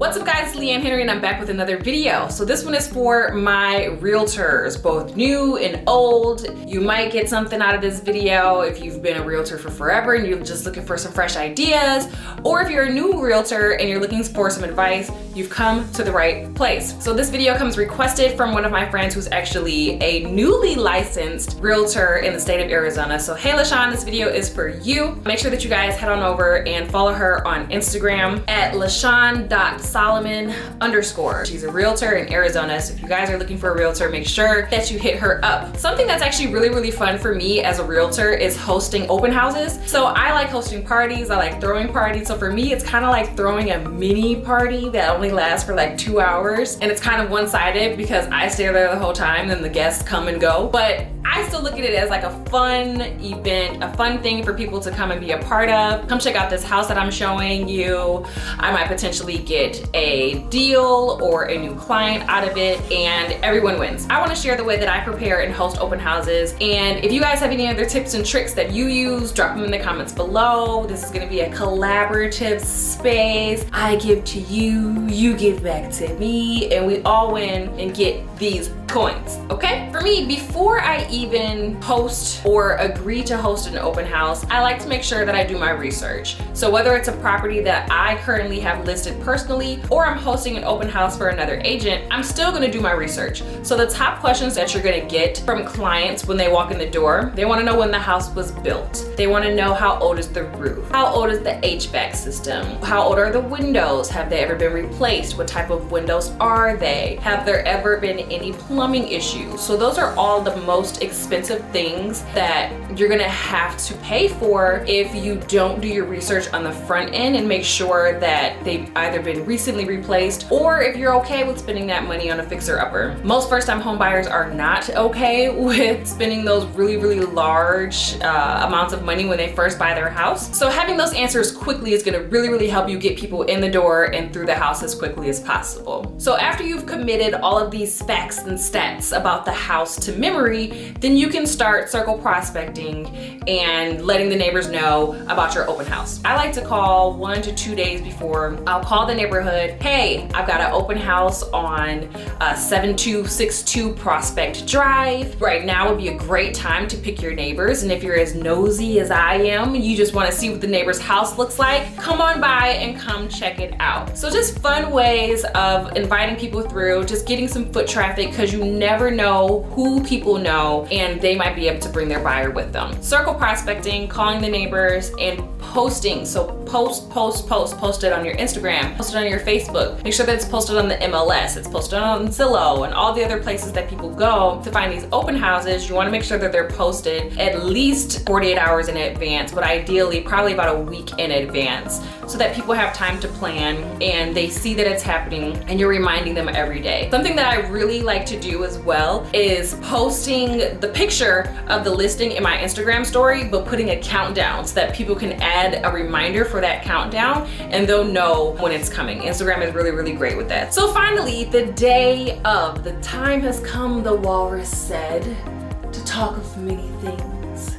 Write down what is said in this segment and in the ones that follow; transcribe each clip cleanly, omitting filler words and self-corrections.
What's up guys, it's Leanne Henry and I'm back with another video. So this one is for my realtors, both new and old. You might get something out of this video if you've been a realtor for forever and you're just looking for some fresh ideas, or if you're a new realtor and you're looking for some advice, you've come to the right place. So this video comes requested from one of my friends who's actually a newly licensed realtor in the state of Arizona. So hey LaShawn, this video is for you. Make sure that you guys head on over and follow her on Instagram at LaShawn.Solomon_. She's a realtor in Arizona, so if you guys are looking for a realtor, make sure that you hit her up. Something that's actually really fun for me as a realtor is hosting open houses. So I like hosting parties, I like throwing parties. So for me, it's kind of like throwing a mini party that only lasts for like 2 hours, and it's kind of one-sided because I stay there the whole time, then the guests come and go. But I still look at it as like a fun event, a fun thing for people to come and be a part of. Come check out this house that I'm showing you. I might potentially get a deal or a new client out of it, and everyone wins. I want to share the way that I prepare and host open houses, and if you guys have any other tips and tricks that you use, drop them in the comments below. This is going to be a collaborative space. I give to you, you give back to me, and we all win and get these coins, okay? For me, before I even host or agree to host an open house, I like to make sure that I do my research. So whether it's a property that I currently have listed personally or I'm hosting an open house for another agent, I'm still gonna do my research. So the top questions that you're gonna get from clients when they walk in the door, they wanna know when the house was built. They wanna know how old is the roof? How old is the HVAC system? How old are the windows? Have they ever been replaced? What type of windows are they? Have there ever been any plumbing issues? So those are all the most expensive things that you're gonna have to pay for if you don't do your research on the front end and make sure that they've either been recently replaced, or if you're okay with spending that money on a fixer-upper. Most first-time home buyers are not okay with spending those really large amounts of money when they first buy their house. So having those answers quickly is gonna really help you get people in the door and through the house as quickly as possible. So after you've committed all of these facts and stats about the house to memory, then you can start circle prospecting and letting the neighbors know about your open house. I like to call 1 to 2 days before. I'll call the neighborhood, hey, I've got an open house on 7262 Prospect Drive. Right now would be a great time to pick your neighbors, and if you're as nosy as I am, you just wanna see what the neighbor's house looks like, come on by and come check it out. So just fun ways of inviting people through, just getting some foot traffic, because you never know who people know and they might be able to bring their buyer with them. Circle prospecting, calling the neighbors, and posting. So post it on your Instagram, post it on your Facebook. Make sure that it's posted on the MLS, it's posted on Zillow and all the other places that people go to find these open houses. You want to make sure that they're posted at least 48 hours in advance, but ideally probably about a week in advance, so that people have time to plan and they see that it's happening and you're reminding them every day. Something that I really like to do as well is posting the picture of the listing in my Instagram story, but putting a countdown so that people can add a reminder for that countdown and they'll know when it's coming. Instagram is really great with that. So finally, the day of, the time has come, the walrus said, to talk of many things.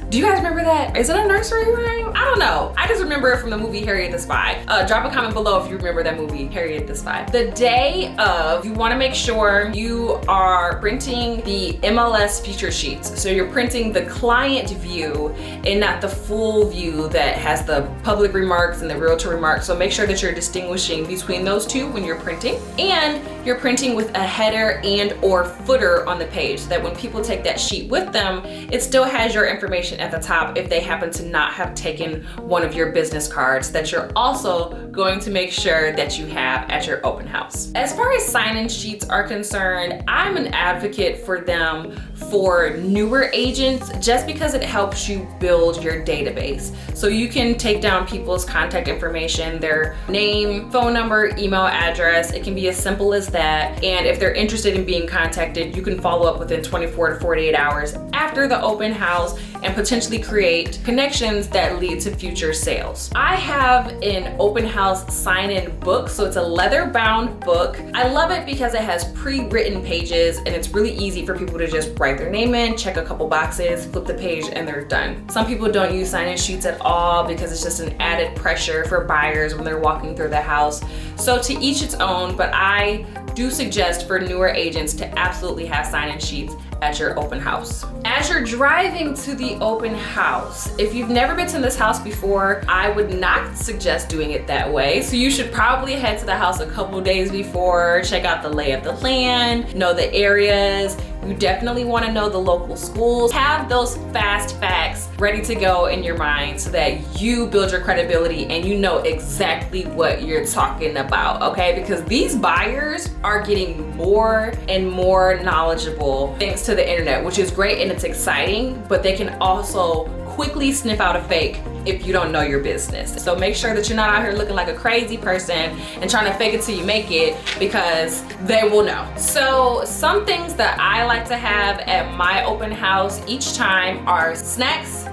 Do you guys remember that? Is it a nursery rhyme? I don't know. I just remember it from the movie Harriet the Spy. Drop a comment below if you remember that movie, Harriet the Spy. The day of, you wanna make sure you are printing the MLS feature sheets. So you're printing the client view and not the full view that has the public remarks and the realtor remarks. So make sure that you're distinguishing between those two when you're printing. And you're printing with a header and or footer on the page, so that when people take that sheet with them, it still has your information at the top if they happen to not have taken one of your business cards that you're also going to make sure that you have at your open house. As far as sign-in sheets are concerned, I'm an advocate for them for newer agents, just because it helps you build your database. So you can take down people's contact information, their name, phone number, email address. It can be as simple as that. And if they're interested in being contacted, you can follow up within 24 to 48 hours after the open house and potentially create connections that lead to future sales. I have an open house sign-in book, so it's a leather-bound book. I love it because it has pre-written pages and it's really easy for people to just write their name in, check a couple boxes, flip the page, and they're done. Some people don't use sign-in sheets at all because it's just an added pressure for buyers when they're walking through the house. So to each its own, but I do suggest for newer agents to absolutely have sign-in sheets at your open house. As you're driving to the open house, if you've never been to this house before, I would not suggest doing it that way. So you should probably head to the house a couple days before, check out the lay of the land, know the areas. You definitely want to know the local schools. Have those fast facts ready to go in your mind so that you build your credibility and you know exactly what you're talking about, okay? Because these buyers are getting more and more knowledgeable thanks to the internet, which is great and it's exciting, but they can also quickly sniff out a fake if you don't know your business. So make sure that you're not out here looking like a crazy person and trying to fake it till you make it, because they will know. So some things that I like to have at my open house each time are snacks,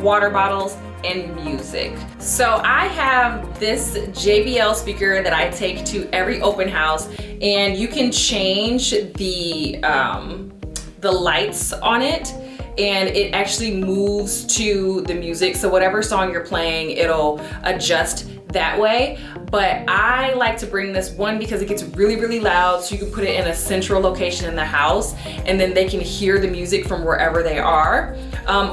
water bottles, and music. So I have this JBL speaker that I take to every open house, and you can change the lights on it, and it actually moves to the music. So whatever song you're playing, it'll adjust that way. But I like to bring this one because it gets really, really loud, so you can put it in a central location in the house and then they can hear the music from wherever they are.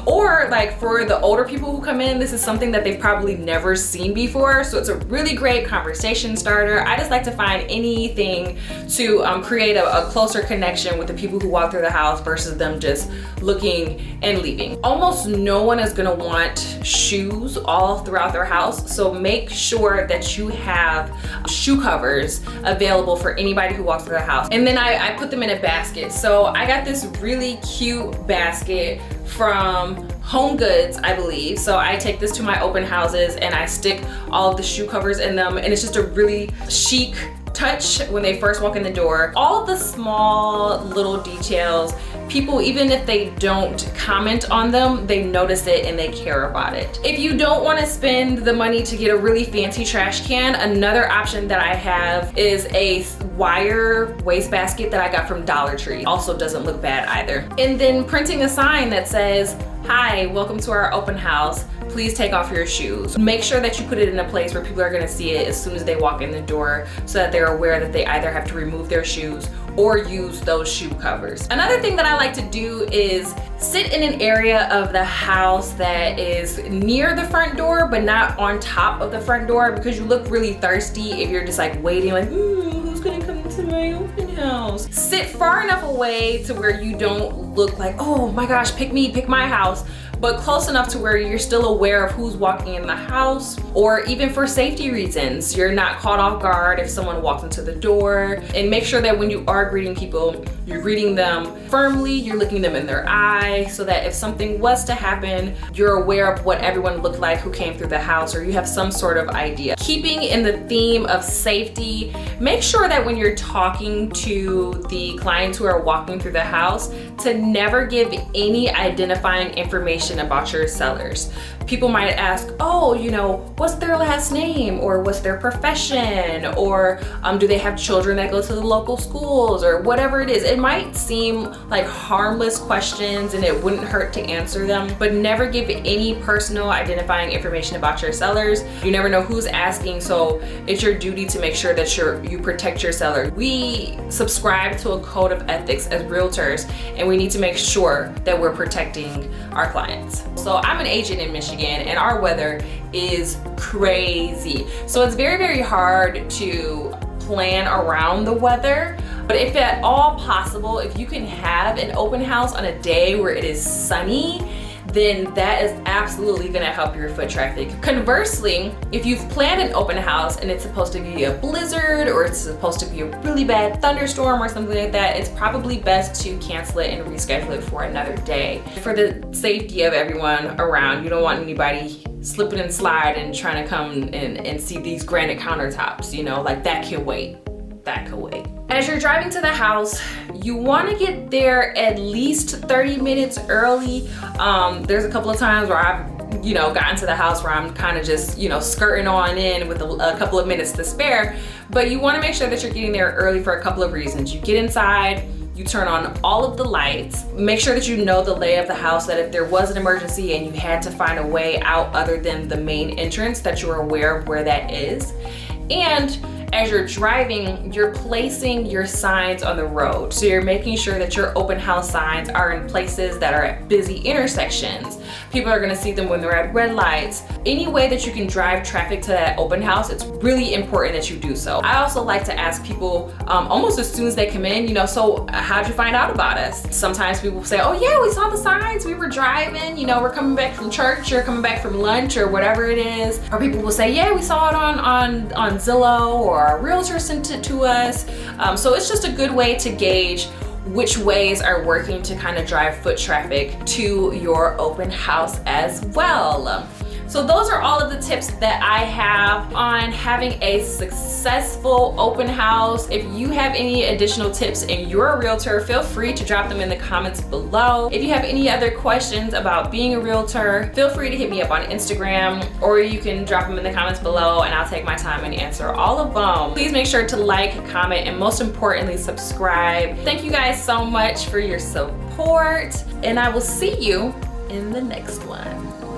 Or like for the older people who come in, this is something that they've probably never seen before. So it's a really great conversation starter. I just like to find anything to create a closer connection with the people who walk through the house versus them just looking and leaving. Almost no one is gonna want shoes all throughout their house. So make sure that you have shoe covers available for anybody who walks through the house. And then I put them in a basket. So I got this really cute basket from Home Goods, I believe. So I take this to my open houses and I stick all of the shoe covers in them, and it's just a really chic touch when they first walk in the door. All of the small little details, people, even if they don't comment on them, they notice it and they care about it. If you don't want to spend the money to get a really fancy trash can, another option that I have is a wire wastebasket that I got from Dollar Tree. Also doesn't look bad either. And then printing a sign that says, "Hi, welcome to our open house. Please take off your shoes." Make sure that you put it in a place where people are gonna see it as soon as they walk in the door, so that they're aware that they either have to remove their shoes or use those shoe covers. Another thing that I like to do is sit in an area of the house that is near the front door, but not on top of the front door, because you look really thirsty if you're just like waiting, like, who's gonna come to my open house? Sit far enough away to where you don't look like, oh my gosh, pick me, pick my house, but close enough to where you're still aware of who's walking in the house, or even for safety reasons, you're not caught off guard if someone walks into the door. And make sure that when you are greeting people, you're greeting them firmly, you're looking them in their eye, so that if something was to happen, you're aware of what everyone looked like who came through the house, or you have some sort of idea. Keeping in the theme of safety, make sure that when you're talking to the clients who are walking through the house, to never give any identifying information about your sellers. People might ask, oh, you know, what's their last name, or what's their profession, or do they have children that go to the local schools, or whatever it is. It might seem like harmless questions and it wouldn't hurt to answer them, but never give any personal identifying information about your sellers. You never know who's asking, so it's your duty to make sure that you protect your seller. We subscribe to a code of ethics as realtors, and we need to make sure that we're protecting our clients. So I'm an agent in Michigan, and our weather is crazy. So it's very, very hard to plan around the weather. But if at all possible, if you can have an open house on a day where it is sunny, then that is absolutely gonna help your foot traffic. Conversely, if you've planned an open house and it's supposed to be a blizzard, or it's supposed to be a really bad thunderstorm or something like that, it's probably best to cancel it and reschedule it for another day. For the safety of everyone around, you don't want anybody slipping and sliding and trying to come and see these granite countertops, you know, like that can wait. That could wait. As you're driving to the house, you want to get there at least 30 minutes early. There's a couple of times where I've gotten to the house where I'm kind of just, skirting on in with a couple of minutes to spare. But you want to make sure that you're getting there early for a couple of reasons. You get inside, you turn on all of the lights, make sure that you know the lay of the house, that if there was an emergency and you had to find a way out other than the main entrance, that you're aware of where that is. And as you're driving, you're placing your signs on the road. So you're making sure that your open house signs are in places that are at busy intersections. People are gonna see them when they're at red lights. Any way that you can drive traffic to that open house, it's really important that you do so. I also like to ask people almost as soon as they come in, so how'd you find out about us? Sometimes people say, oh yeah, we saw the signs, we were driving, we're coming back from church or coming back from lunch or whatever it is. Or people will say, yeah, we saw it on Zillow, or our realtor sent it to us. So it's just a good way to gauge which ways are working to kind of drive foot traffic to your open house as well. So those are all of the tips that I have on having a successful open house. If you have any additional tips and you're a realtor, feel free to drop them in the comments below. If you have any other questions about being a realtor, feel free to hit me up on Instagram, or you can drop them in the comments below and I'll take my time and answer all of them. Please make sure to like, comment, and most importantly, subscribe. Thank you guys so much for your support, and I will see you in the next one.